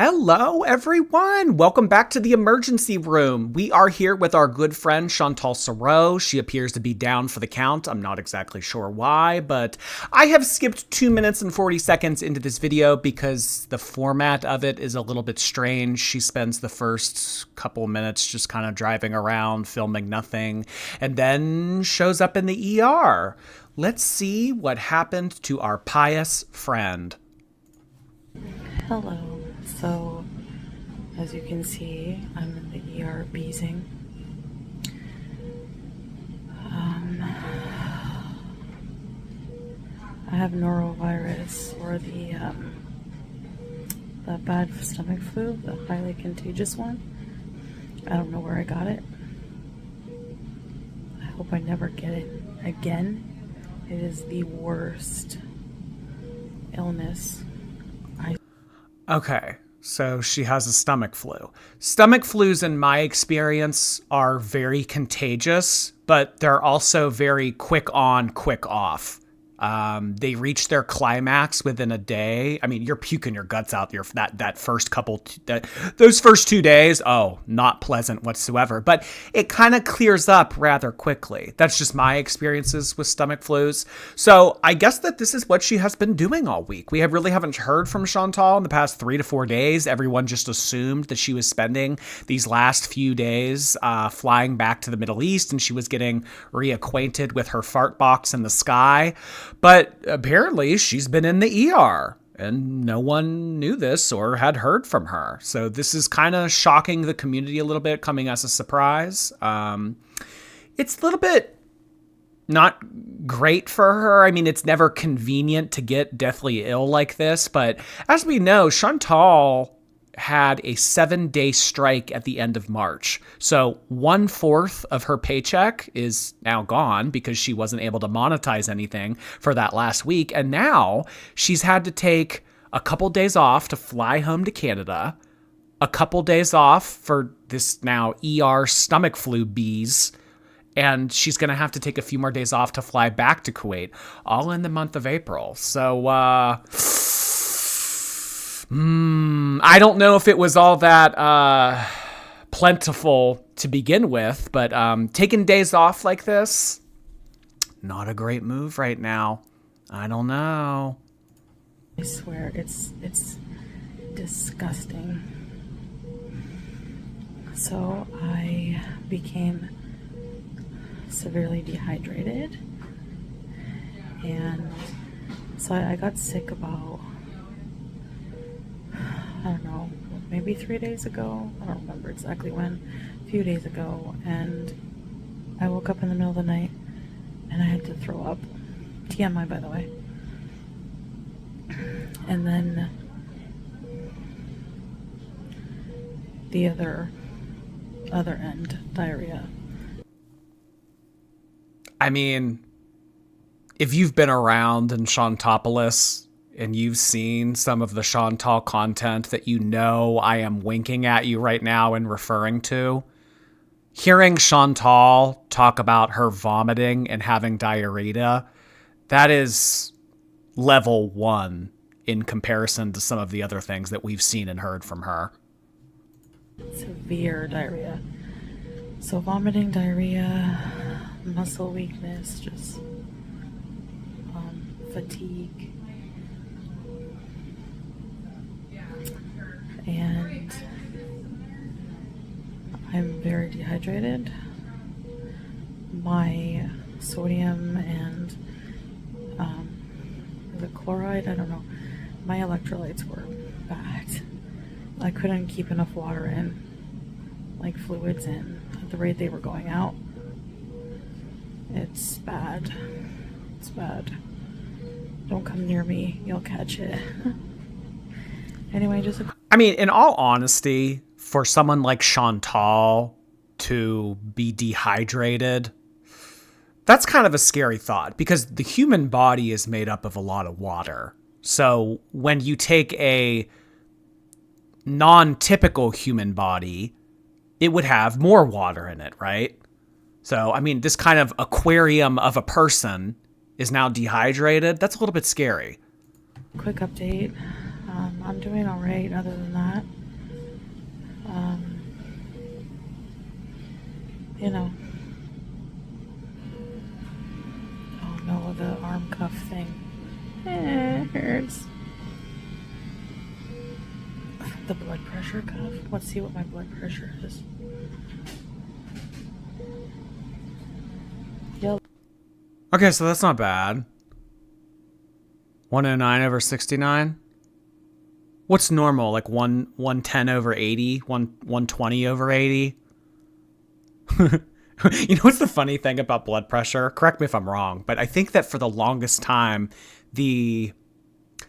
Hello, everyone. Welcome back to the emergency room. We are here with our good friend Chantal Saroux. She appears to be down for the count. I'm not exactly sure why, but I have skipped 2 minutes and 40 seconds into this video because the format of it is a little bit strange. She spends the first couple minutes just kind of driving around, filming nothing, and then shows up in the ER. Let's see what happened to our pious friend. Hello. So, as you can see, I'm in the ER beezing. I have norovirus, or the bad stomach flu, the highly contagious one. I don't know where I got it. I hope I never get it again. It is the worst illness. Okay, so she has a stomach flu. Stomach flus, in my experience, are very contagious, but they're also very quick on, quick off. They reach their climax within a day. I mean, you're puking your guts out that first couple, those first 2 days. Oh, not pleasant whatsoever, but it kind of clears up rather quickly. That's just my experiences with stomach flus. So I guess that this is what she has been doing all week. We really haven't heard from Chantal in the past 3 to 4 days. Everyone just assumed that she was spending these last few days flying back to the Middle East, and she was getting reacquainted with her fart box in the sky. But apparently she's been in the ER and no one knew this or had heard from her. So this is kind of shocking the community a little bit, coming as a surprise. It's a little bit not great for her. I mean, it's never convenient to get deathly ill like this. But as we know, Chantal had a 7-day strike at the end of March. So 1/4 of her paycheck is now gone because she wasn't able to monetize anything for that last week. And now she's had to take a couple days off to fly home to Canada, a couple days off for this now ER stomach flu bees, and she's going to have to take a few more days off to fly back to Kuwait, all in the month of April. So, I don't know if it was all that plentiful to begin with, but taking days off like this, not a great move right now. I don't know. I swear, it's disgusting. So I became severely dehydrated, and so I got sick about, I don't know, maybe 3 days ago. I don't remember exactly when. A few days ago. And I woke up in the middle of the night and I had to throw up. TMI, by the way. And then the other end, diarrhea. I mean, if you've been around in Chantopolis and you've seen some of the Chantal content that you know I am winking at you right now and referring to, hearing Chantal talk about her vomiting and having diarrhea, that is level 1 in comparison to some of the other things that we've seen and heard from her. Severe diarrhea. So vomiting, diarrhea, muscle weakness, just fatigue. And I'm very dehydrated. My sodium and the chloride, I don't know, my electrolytes were bad. I couldn't keep enough water in, like fluids in, at the rate they were going out. It's bad. It's bad. Don't come near me, you'll catch it. Anyway, I mean, in all honesty, for someone like Chantal to be dehydrated, that's kind of a scary thought because the human body is made up of a lot of water. So when you take a non-typical human body, it would have more water in it, right? So, I mean, this kind of aquarium of a person is now dehydrated. That's a little bit scary. Quick update. I'm doing all right other than that. you know. Oh no, the arm cuff thing. It hurts. The blood pressure cuff. Let's see what my blood pressure is. Yep. Okay, so that's not bad. 109 over 69. What's normal? Like 110 over 80? 120 over 80? You know what's the funny thing about blood pressure? Correct me if I'm wrong, but I think that for the longest time, the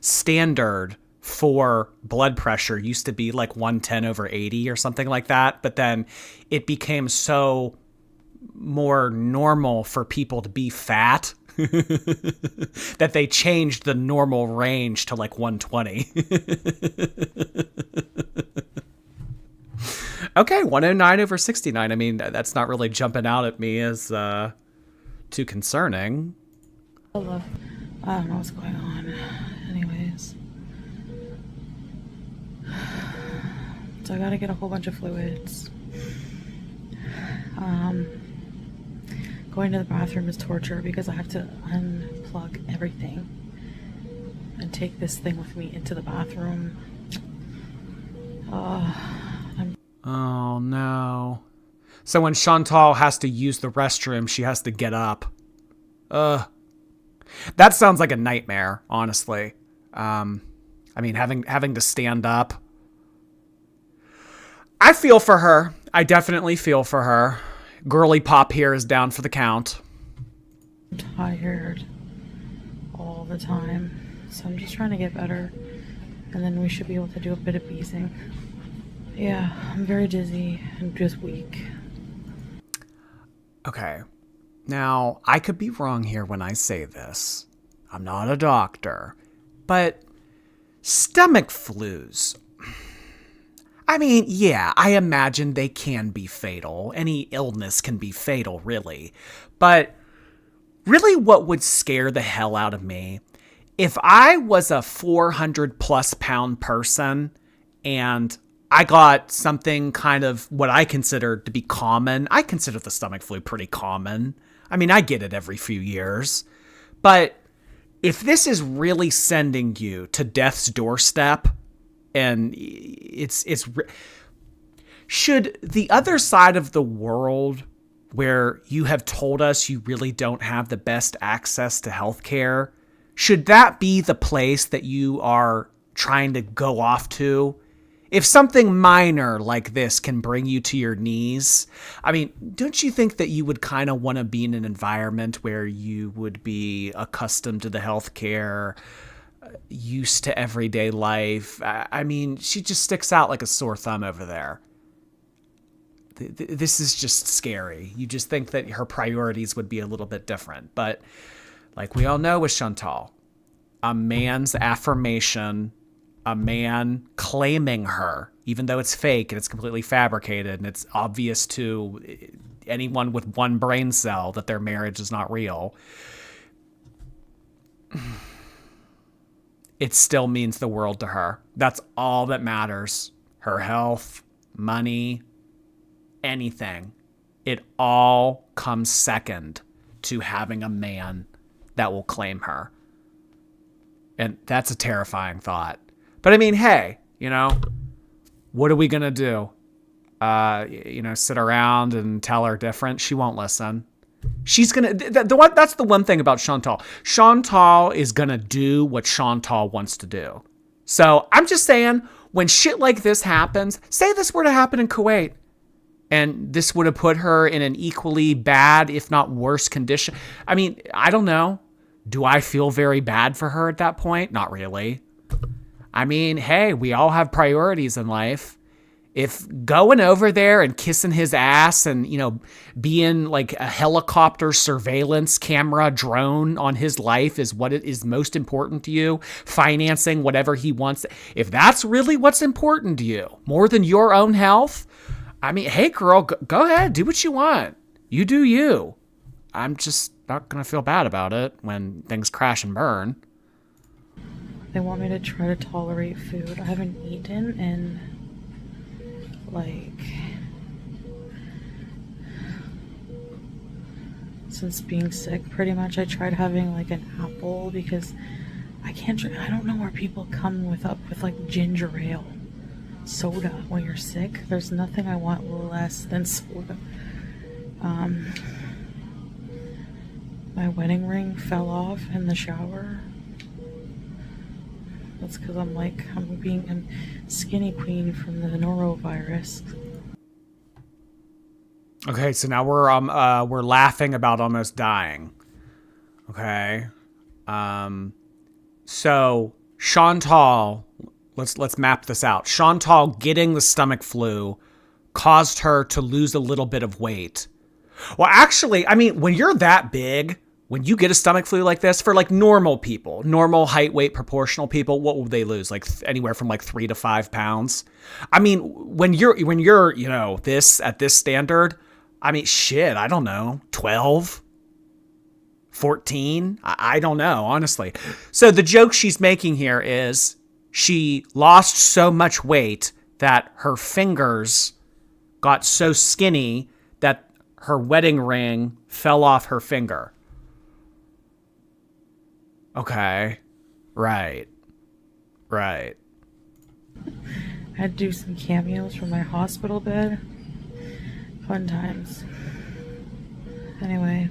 standard for blood pressure used to be like 110 over 80 or something like that. But then it became so more normal for people to be fat that they changed the normal range to like 120. Okay, 109 over 69. I mean, that's not really jumping out at me as too concerning. I don't know what's going on. Anyways. So I gotta get a whole bunch of fluids. Going to the bathroom is torture because I have to unplug everything and take this thing with me into the bathroom. Oh no. So when Chantal has to use the restroom, she has to get up. That sounds like a nightmare, honestly. I mean, having to stand up. I feel for her. I definitely feel for her. Girly Pop here is down for the count. I'm tired all the time, so I'm just trying to get better, and then we should be able to do a bit of beasing. Yeah, I'm very dizzy and just weak. Okay. Now, I could be wrong here when I say this. I'm not a doctor. But stomach flus. I mean, yeah, I imagine they can be fatal. Any illness can be fatal, really. But really what would scare the hell out of me, if I was a 400 plus pound person and I got something kind of what I consider to be common. I consider the stomach flu pretty common. I mean, I get it every few years. But if this is really sending you to death's doorstep, and should the other side of the world, where you have told us you really don't have the best access to healthcare, should that be the place that you are trying to go off to? If something minor like this can bring you to your knees, I mean, don't you think that you would kind of want to be in an environment where you would be accustomed to the healthcare, used to everyday life? I mean, she just sticks out like a sore thumb over there. This is just scary. You just think that her priorities would be a little bit different. But like we all know with Chantal, a man's affirmation, a man claiming her, even though it's fake and it's completely fabricated and it's obvious to anyone with one brain cell that their marriage is not real, it still means the world to her. That's all that matters. Her health, money, anything. It all comes second to having a man that will claim her. And that's a terrifying thought. But I mean, hey, you know, what are we going to do? Sit around and tell her different? She won't listen. She's going to, that's the one thing about Chantal. Chantal is going to do what Chantal wants to do. So I'm just saying, when shit like this happens, say this were to happen in Kuwait, and this would have put her in an equally bad, if not worse condition. I mean, I don't know. Do I feel very bad for her at that point? Not really. I mean, hey, we all have priorities in life. If going over there and kissing his ass and, being like a helicopter surveillance camera drone on his life is what it is most important to you, financing whatever he wants, if that's really what's important to you, more than your own health, I mean, hey, girl, go ahead, do what you want. You do you. I'm just not going to feel bad about it when things crash and burn. They want me to try to tolerate food. I haven't eaten in, since being sick, pretty much. I tried having like an apple because I can't drink. I don't know where people come up with like ginger ale soda when you're sick. There's nothing I want less than soda. My wedding ring fell off in the shower. That's because I'm skinny queen from the norovirus. Okay, so now we're laughing about almost dying. Okay. So Chantal, let's map this out. Chantal getting the stomach flu caused her to lose a little bit of weight. Well, actually, I mean, when you're that big, when you get a stomach flu like this, for like normal people, normal height, weight, proportional people, what will they lose? Like anywhere from like 3 to 5 pounds. I mean, when you're, you know, at this standard, I mean, shit, I don't know, 12, 14. I don't know, honestly. So the joke she's making here is she lost so much weight that her fingers got so skinny that her wedding ring fell off her finger. Okay. Right. I had to do some cameos from my hospital bed. Fun times. Anyway.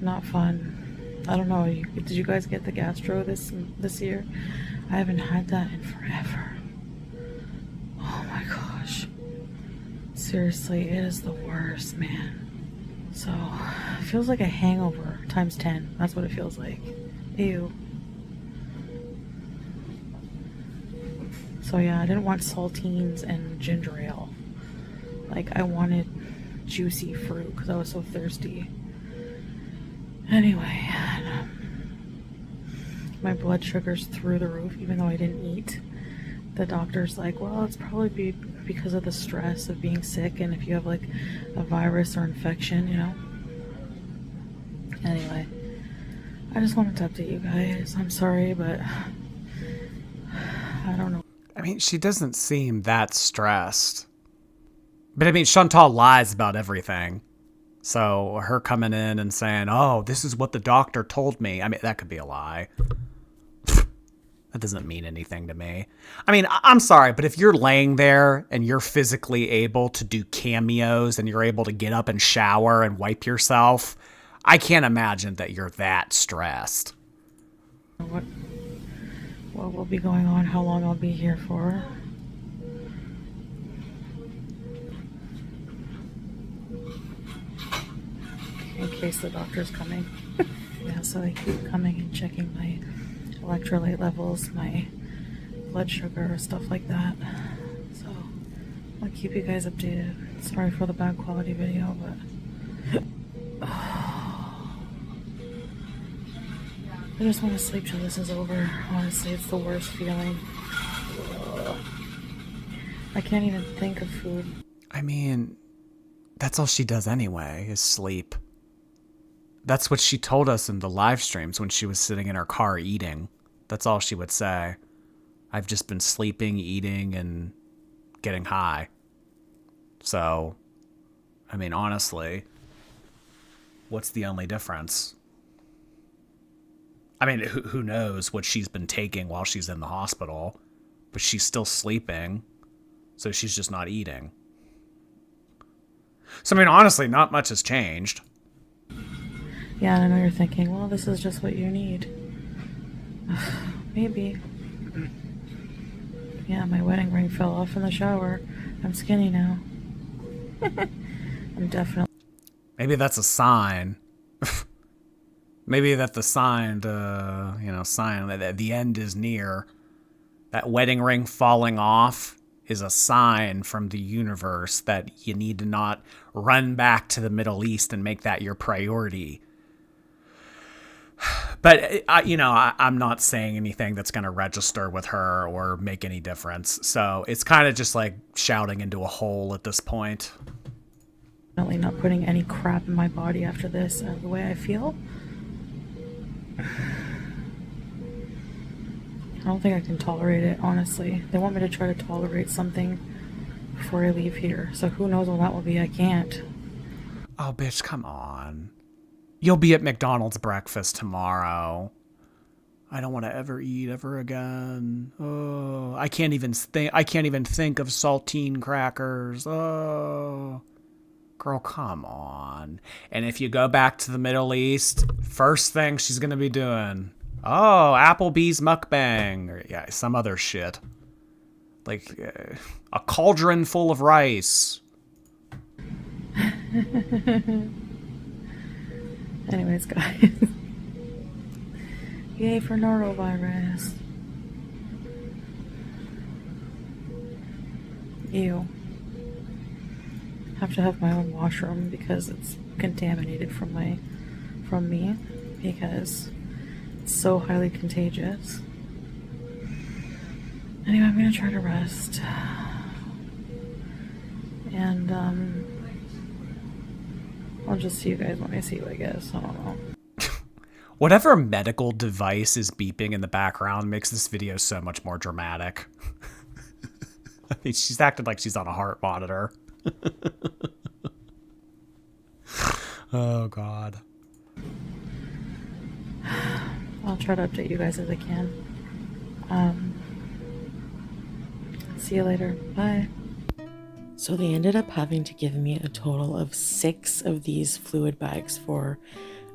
Not fun. I don't know. Did you guys get the gastro this year? I haven't had that in forever. Oh my gosh. Seriously, it is the worst, man. So, it feels like a hangover times 10. That's what it feels like. Ew. So yeah, I didn't want saltines and ginger ale. Like, I wanted juicy fruit because I was so thirsty. Anyway, my blood sugar's through the roof even though I didn't eat. The doctor's like, well, it's probably because of the stress of being sick and if you have like a virus or infection, you know. Anyway, I just wanted to update you guys. I'm sorry, but I don't know. I mean, she doesn't seem that stressed. But I mean, Chantal lies about everything. So her coming in and saying, oh, this is what the doctor told me. I mean, that could be a lie. That doesn't mean anything to me. I mean, I'm sorry, but if you're laying there and you're physically able to do cameos and you're able to get up and shower and wipe yourself, I can't imagine that you're that stressed. What will be going on, how long I'll be here for. In case the doctor's coming. Yeah, so they keep coming and checking my electrolyte levels, my blood sugar, stuff like that. So I'll keep you guys updated. Sorry for the bad quality video, but I just want to sleep till this is over. Honestly, it's the worst feeling. I can't even think of food. I mean, that's all she does anyway, is sleep. That's what she told us in the live streams when she was sitting in her car eating. That's all she would say. I've just been sleeping, eating, and getting high. So, I mean, honestly, what's the only difference? I mean, who knows what she's been taking while she's in the hospital, but she's still sleeping, so she's just not eating. So, I mean, honestly, not much has changed. Yeah, and I know you're thinking, well, this is just what you need. Maybe. Yeah, my wedding ring fell off in the shower. I'm skinny now. I'm definitely... Maybe that's a sign. Maybe that's the sign sign that the end is near. That wedding ring falling off is a sign from the universe that you need to not run back to the Middle East and make that your priority. But, I'm not saying anything that's going to register with her or make any difference. So it's kind of just like shouting into a hole at this point. Definitely not putting any crap in my body after this, the way I feel. I don't think I can tolerate it, honestly. They want me to try to tolerate something before I leave here. So who knows when that will be. I can't. Oh, bitch, come on. You'll be at McDonald's breakfast tomorrow. I don't want to ever eat ever again. Oh, I can't even think of saltine crackers. Oh. Girl, come on. And if you go back to the Middle East, first thing she's going to be doing, oh, Applebee's mukbang, or yeah, some other shit. Like a cauldron full of rice. Anyways, guys. Yay for norovirus. Ew. Have to have my own washroom because it's contaminated from me because it's so highly contagious. Anyway, I'm gonna try to rest. And I'll just see you guys when I see you, I guess. I don't know. Whatever medical device is beeping in the background makes this video so much more dramatic. I mean, she's acting like she's on a heart monitor. Oh, God. I'll try to update you guys as I can. See you later. Bye. So they ended up having to give me a total of 6 of these fluid bags for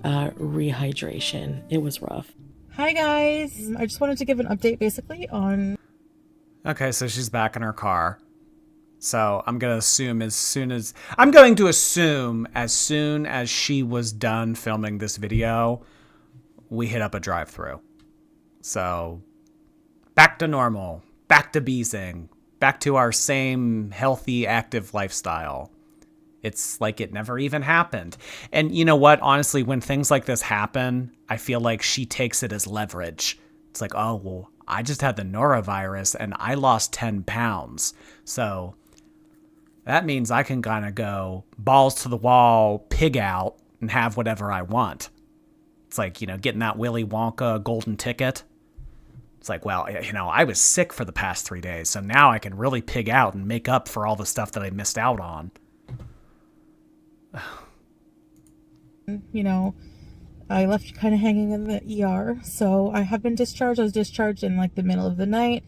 rehydration. It was rough. Hi guys. I just wanted to give an update basically on... Okay, so she's back in her car. So I'm going to assume as soon as she was done filming this video, we hit up a drive-thru. So back to normal, back to beezing, back to our same healthy, active lifestyle. It's like it never even happened. And you know what? Honestly, when things like this happen, I feel like she takes it as leverage. It's like, oh, well, I just had the norovirus and I lost 10 pounds. So that means I can kind of go balls to the wall, pig out, and have whatever I want. It's like, you know, getting that Willy Wonka golden ticket. It's like, well, you know, I was sick for the past 3 days, so now I can really pig out and make up for all the stuff that I missed out on. You know, I left you kind of hanging in the ER, so I have been discharged. I was discharged in like the middle of the night,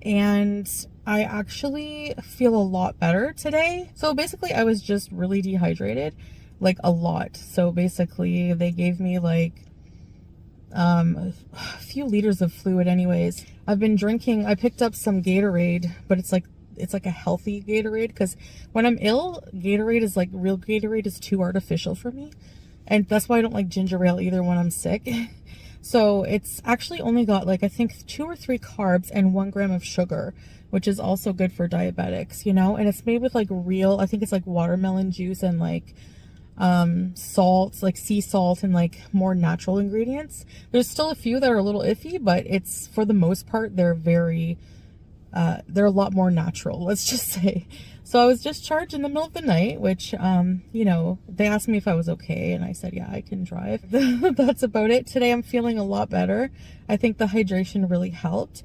and I actually feel a lot better today. So basically I was just really dehydrated, like a lot. So basically they gave me like a few liters of fluid anyways. I've been drinking, I picked up some Gatorade, but it's like a healthy Gatorade, because when I'm ill, Gatorade is like, real Gatorade is too artificial for me. And that's why I don't like ginger ale either when I'm sick. So it's actually only got like, I think 2 or 3 carbs and 1 gram of sugar, which is also good for diabetics, you know? And it's made with like real, I think it's like watermelon juice and like salt, like sea salt, and like more natural ingredients. There's still a few that are a little iffy, but it's, for the most part, they're a lot more natural, let's just say. So I was discharged in the middle of the night, which, you know, they asked me if I was okay, and I said, yeah, I can drive. That's about it. Today I'm feeling a lot better. I think the hydration really helped.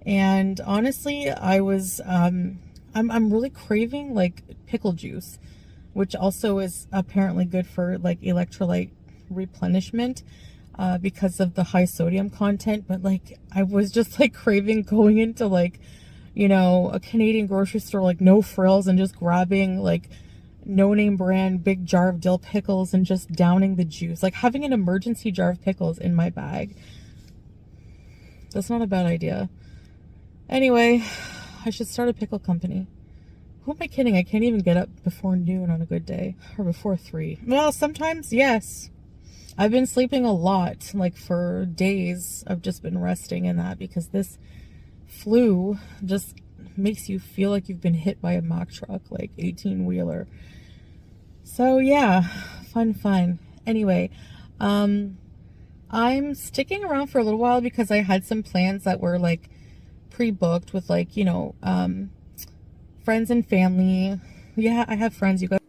And honestly, I was, I'm really craving like pickle juice, which also is apparently good for like electrolyte replenishment, because of the high sodium content. But like, I was just like craving going into like, you know, a Canadian grocery store, like no frills, and just grabbing like no name brand big jar of dill pickles and just downing the juice, like having an emergency jar of pickles in my bag. That's not a bad idea. Anyway, I should start a pickle company. Who am I kidding? I can't even get up before noon on a good day, or before 3. Well, sometimes, yes. I've been sleeping a lot, like for days. I've just been resting in that, because this flu just makes you feel like you've been hit by a Mack truck, like 18-wheeler. So yeah, fun. Anyway, I'm sticking around for a little while because I had some plans that were like pre-booked with like, you know, friends and family. Yeah, I have friends, you guys.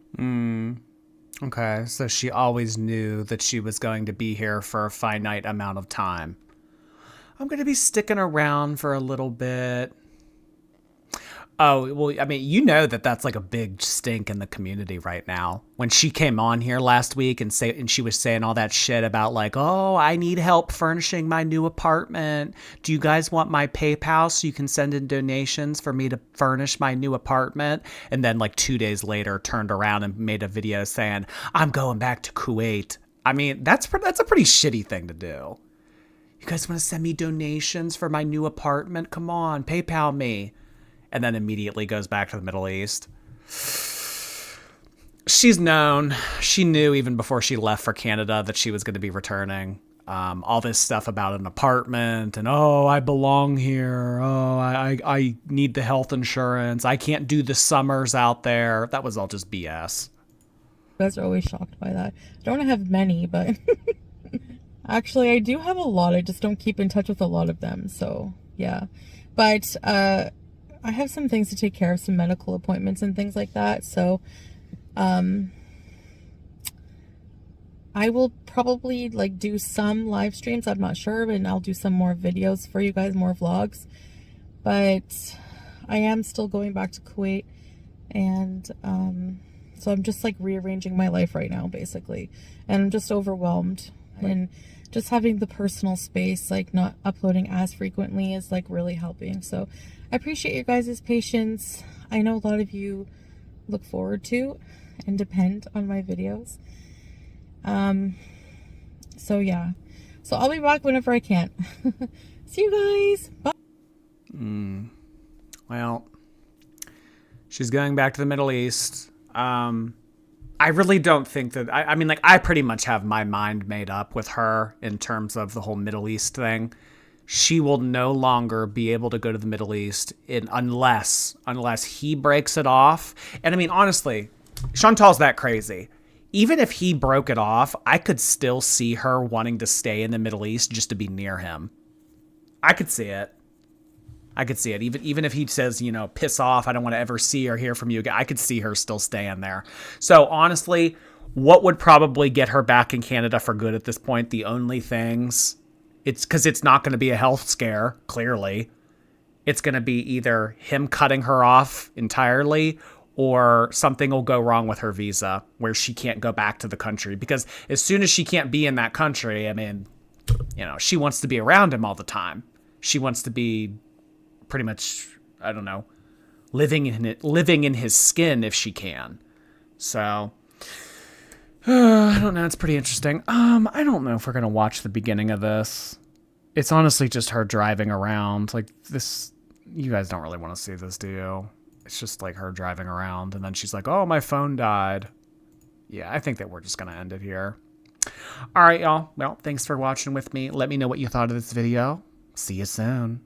Okay, so she always knew that she was going to be here for a finite amount of time. I'm going to be sticking around for a little bit. Oh, well, I mean, you know that that's like a big stink in the community right now. When she came on here last week and she was saying all that shit about like, "Oh, I need help furnishing my new apartment. Do you guys want my PayPal so you can send in donations for me to furnish my new apartment?" And then like 2 days later turned around and made a video saying, "I'm going back to Kuwait." I mean, that's a pretty shitty thing to do. You guys want to send me donations for my new apartment? Come on, PayPal me. And then immediately goes back to the Middle East. She's known. She knew even before she left for Canada that she was going to be returning. All this stuff about an apartment and, oh, I belong here. Oh, I need the health insurance. I can't do the summers out there. That was all just BS. You guys are always shocked by that. I don't have many, but actually I do have a lot. I just don't keep in touch with a lot of them. So yeah, but I have some things to take care of, some medical appointments and things like that. So, I will probably like do some live streams. I'm not sure, and I'll do some more videos for you guys, more vlogs. But I am still going back to Kuwait, and so I'm just like rearranging my life right now, basically, and I'm just overwhelmed. And just having the personal space, like not uploading as frequently, is like really helping. So I appreciate your guys' patience. I know a lot of you look forward to and depend on my videos. So yeah. So I'll be back whenever I can. See you guys. Bye. Well, she's going back to the Middle East. I really don't think that, I mean, like, I pretty much have my mind made up with her in terms of the whole Middle East thing. She will no longer be able to go to the Middle East unless he breaks it off. And I mean, honestly, Chantal's that crazy. Even if he broke it off, I could still see her wanting to stay in the Middle East just to be near him. I could see it. Even if he says, you know, piss off, I don't want to ever see or hear from you again, I could see her still staying there. So honestly, what would probably get her back in Canada for good at this point? The only things, it's because it's not going to be a health scare, clearly. It's going to be either him cutting her off entirely or something will go wrong with her visa where she can't go back to the country. Because as soon as she can't be in that country, I mean, you know, she wants to be around him all the time. She wants to be pretty much, I don't know, living in his skin if she can. So I don't know. It's pretty interesting. I don't know if we're gonna watch the beginning of this. It's honestly just her driving around like this. You guys don't really want to see this, do you? It's just like her driving around, and then she's like, "Oh, my phone died." Yeah, I think that we're just gonna end it here. All right, y'all. Well, thanks for watching with me. Let me know what you thought of this video. See you soon.